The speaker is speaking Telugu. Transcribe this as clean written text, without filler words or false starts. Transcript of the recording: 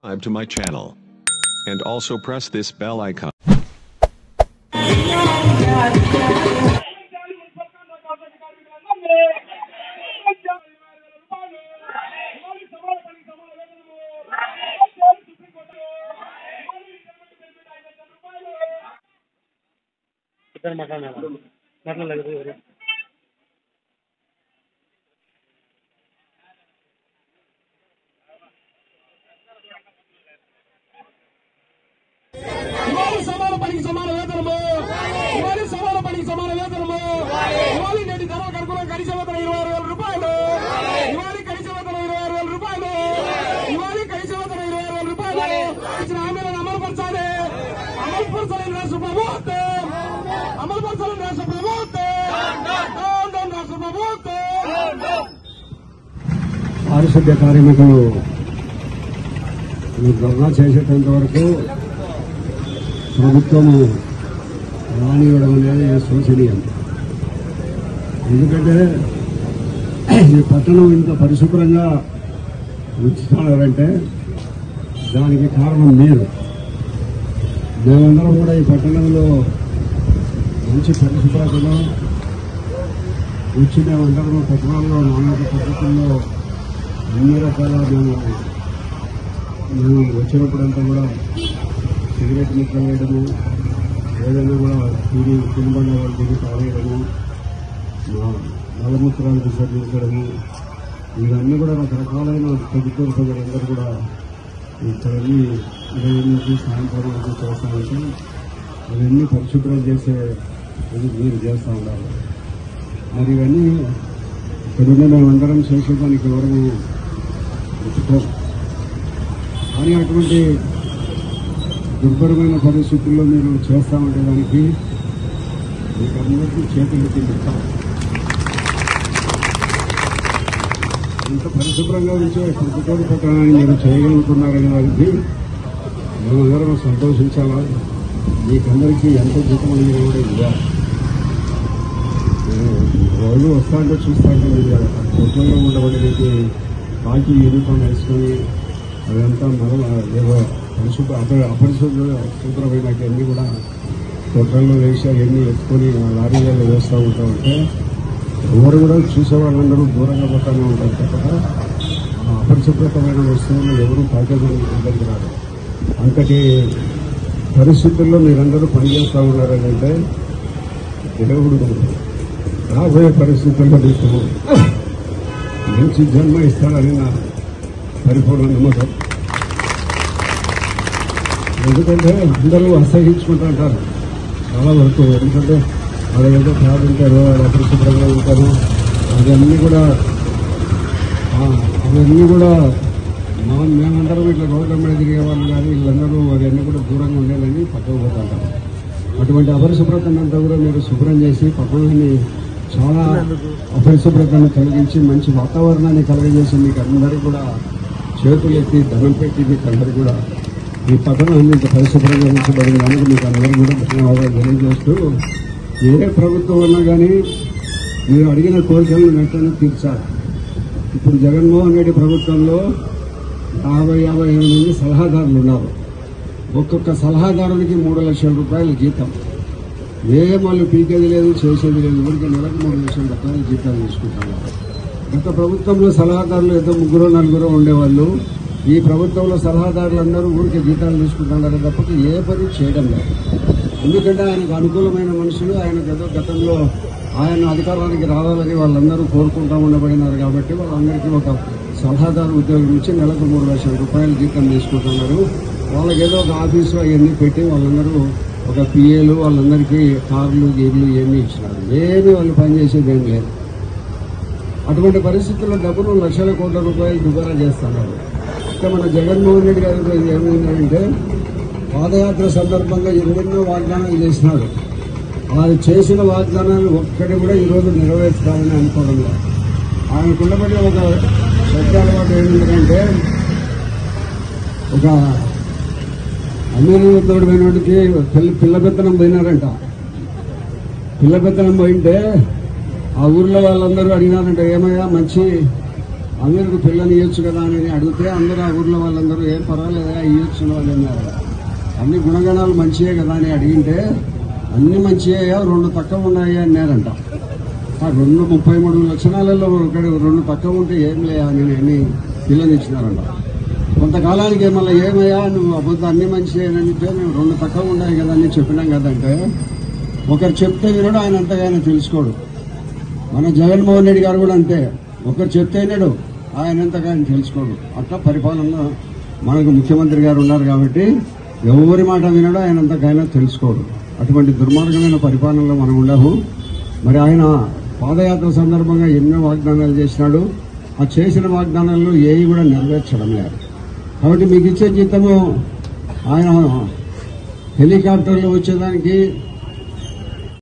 subscribe to my channel and also press this bell icon. సమాన పనికి సమాన వేతనము సమాన పనికి సమాన వేతనము ఇవాళ నేటి ధర కనుక కనీస వేతనం 26,000 రూపాయలు ఇవాళ కనీస వేతనం 26,000 రూపాయలు ఇవాళ కనీస వేతనం 26,000 రూపాయలు ఇచ్చిన హామీలను అమలుపరచాలి అమలుపరచాలని రాష్ట్ర ప్రభుత్వం అమలుపరచాలని రాష్ట్ర ప్రభుత్వం రాష్ట్ర ప్రభుత్వం పారిశుద్ధ్య కార్మికులు ధర్నా చేసేటంత వరకు ప్రభుత్వము రానివ్వడం అనేది శోచనీయం. ఎందుకంటే ఈ పట్టణం ఇంత పరిశుభ్రంగా ఉంచుతున్నారంటే దానికి కారణం మీరు. మేమందరం కూడా ఈ పట్టణంలో మంచి పరిశుభ్రతలో వచ్చి మేమందరం పట్టణంలో నాణ్యత పద్ధతుల్లో అన్ని రకాల మేము వచ్చినప్పుడంతా కూడా సిగరెట్ ముక్కలు వేయడము, ఏదైనా కూడా తినుబండ వాళ్ళు తిరిగి తాగేయడము, మలమూత్రాలు విసర్జించడము, ఇవన్నీ కూడా రకరకాలైన ప్రభుత్వ ప్రజలందరూ కూడా ఇక్కడన్నీ ఉదయం నుంచి సాయంత్రం నుంచి చేస్తామంటే అవన్నీ పరిశుభ్రం చేసే మీరు చేస్తూ ఉండాలి. మరి ఇవన్నీ ఇక్కడున్న మేమందరం చేసేదానికి ఎవరు ఒప్పుకోం. కానీ అటువంటి దుర్భరమైన పరిస్థితుల్లో మీరు చేస్తామంటే దానికి మీకు అందరికీ చేతులు తింటాం. ఇంత పరిశుభ్రంగా ఉంచే ప్రభుత్వ పట్టణాన్ని మీరు చేయగలుగుతున్నారనే దానికి మేమందరం సంతోషించాలా. మీకందరికీ ఎంత జీతం అనేది కూడా ఇవ్వాలి. రోజు వస్తా అంటే చూస్తా అంటే మీరు కొత్తలో ఉండబడినకి కాకి యూనిఫామ్ వేసుకొని అదంతా ఏదో అపరిశుభ్రమైన అన్నీ కూడా తొట్టల్లో వేసి అవన్నీ ఎత్తుకొని లారీలలో వేస్తూ ఉంటా ఉంటే ఎవరు కూడా చూసే వాళ్ళందరూ దూరంగా పోతానే ఉంటారు తప్ప అపరిశుభ్రతమైన వస్తువులు ఎవరు ప్యాకేజీని దగ్గరికి రాదు. అంతటి పరిస్థితుల్లో మీరందరూ పనిచేస్తూ ఉన్నారంటే దేవుడు రాబోయే పరిస్థితుల్లో మీకు మంచి జన్మ ఇస్తాడని నా పరిపూర్ణ నమ్మకం. ఎందుకంటే అందరూ అసహించుకుంటుంటారు చాలా వరకు. ఎందుకంటే వాళ్ళు ఏదో ఫ్యాడ్ ఉంటారు, వాళ్ళు అపరిశుభ్రంగా ఉంటారు. అవన్నీ కూడా మేమందరం ఇట్లా రోడ్ల మీద తిరిగే వాళ్ళు కానీ వీళ్ళందరూ అవన్నీ కూడా దూరంగా ఉండేదని పక్కకు పోతుంటారు. అటువంటి అపరిశుభ్రతనంతా కూడా మీరు శుభ్రం చేసి పట్టణాన్ని చాలా అపరిశుభ్రతను కలిగించి మంచి వాతావరణాన్ని కలగజేసి మీకు అందరికీ కూడా చేతులు ఎత్తి ధనం పెట్టి మీకు అందరూ కూడా ఈ పట్టణాన్ని ఇంత పరిశుభ్రంగా ఉంచబడిన దానికి మీకు అందరూ కూడా ధన్యవాదాలు తెలియజేస్తూ, ఏ ప్రభుత్వం అన్నా కానీ మీరు అడిగిన కోరికలను వెంటనే తీర్చాలి. ఇప్పుడు జగన్మోహన్ రెడ్డి ప్రభుత్వంలో 57 మంది సలహాదారులు ఉన్నారు. ఒక్కొక్క సలహాదారునికి 3 లక్షల రూపాయల జీతం. వాళ్ళు పీకేది లేదు, చేసేది లేదు. ఊరికి నెలకు 3 లక్షల రూపాయల జీతాలు తీసుకుంటున్నారు. గత ప్రభుత్వంలో సలహాదారులు ఏదో 3-4 ఉండేవాళ్ళు. ఈ ప్రభుత్వంలో సలహాదారులందరూ ఊరికి జీతాలు తీసుకుంటున్నారు తప్ప ఏ పని చేయడం లేదు. ఎందుకంటే ఆయనకు అనుకూలమైన మనుషులు ఆయనకు ఏదో గతంలో ఆయన అధికారానికి రావాలని వాళ్ళందరూ కోరుకుంటూ ఉండబడినారు. కాబట్టి వాళ్ళందరికీ ఒక సలహాదారు ఉద్యోగం ఇచ్చి నెలకు 3 లక్షల రూపాయల జీతం తీసుకుంటున్నారు. వాళ్ళకి ఏదో ఒక ఆఫీసు అవన్నీ పెట్టి వాళ్ళందరూ ఒక పిఏలు వాళ్ళందరికీ కార్లు గీర్లు ఇవన్నీ ఇచ్చినారు. ఏమీ వాళ్ళు పనిచేసేది ఏం లేదు. అటువంటి పరిస్థితుల్లో డబ్బులు లక్షల కోట్ల రూపాయలు దుబారా చేస్తున్నారు. ఇక మన జగన్మోహన్ రెడ్డి గారు ఏమైందంటే పాదయాత్ర సందర్భంగా ఎన్నెన్నో వాగ్దానాలు చేసినారు. ఆయన చేసిన వాగ్దానాలు ఒక్కటి కూడా ఈరోజు నెరవేర్చాలని అనుకోవడంలో ఆయనకుండబడి ఒక పెద్ద అలవాటు ఏంటంటే ఒక అమీరుతో పోయినోటికి పిల్ల పెత్తనం పోయినారంట. పిల్ల పెత్తనం పోయింటే ఆ ఊర్లో వాళ్ళందరూ అడిగినారంట, ఏమయ్యా మంచి అందరికి పిల్లని ఇవ్వచ్చు కదా అని అడిగితే అందరూ ఆ ఊర్లో వాళ్ళందరూ ఏం పర్వాలేదా ఇవ్వచ్చు వాళ్ళు అన్నారు. అన్ని గుణగణాలు మంచియే కదా అని అడిగింటే అన్ని మంచియే, 2 తక్కువ ఉన్నాయి అన్నారంట. ఆ 33 లక్షణాలలో 2 తక్కువ ఉంటే ఏం లే అని పిల్లని ఇచ్చినారంట. కొంతకాలానికి మళ్ళీ ఏమయ్యా నువ్వు అబద్ధం అన్ని మంచియే అని మేము 2 తక్కువ ఉన్నాయి కదా అని చెప్పినాం కదంటే ఒకరు చెప్తే వినడు, ఆయన అంతగా తెలుసుకోడు. మన జగన్మోహన్ రెడ్డి గారు కూడా అంతే, ఒకరు చెప్తే వినడు, ఆయన ఎంతగా ఆయన తెలుసుకోడు. అట్లా పరిపాలనలో మనకు ముఖ్యమంత్రి గారు ఉన్నారు కాబట్టి ఎవరి మాట వినడో ఆయన అంతకైనా తెలుసుకోడు. అటువంటి దుర్మార్గమైన పరిపాలనలో మనం ఉండవు. మరి ఆయన పాదయాత్ర సందర్భంగా ఎన్నో వాగ్దానాలు చేసినాడు. ఆ చేసిన వాగ్దానాల్లో ఏవి కూడా నెరవేర్చడం లేదు. కాబట్టి మీకు ఇచ్చే జీతము ఆయన హెలికాప్టర్లో వచ్చేదానికి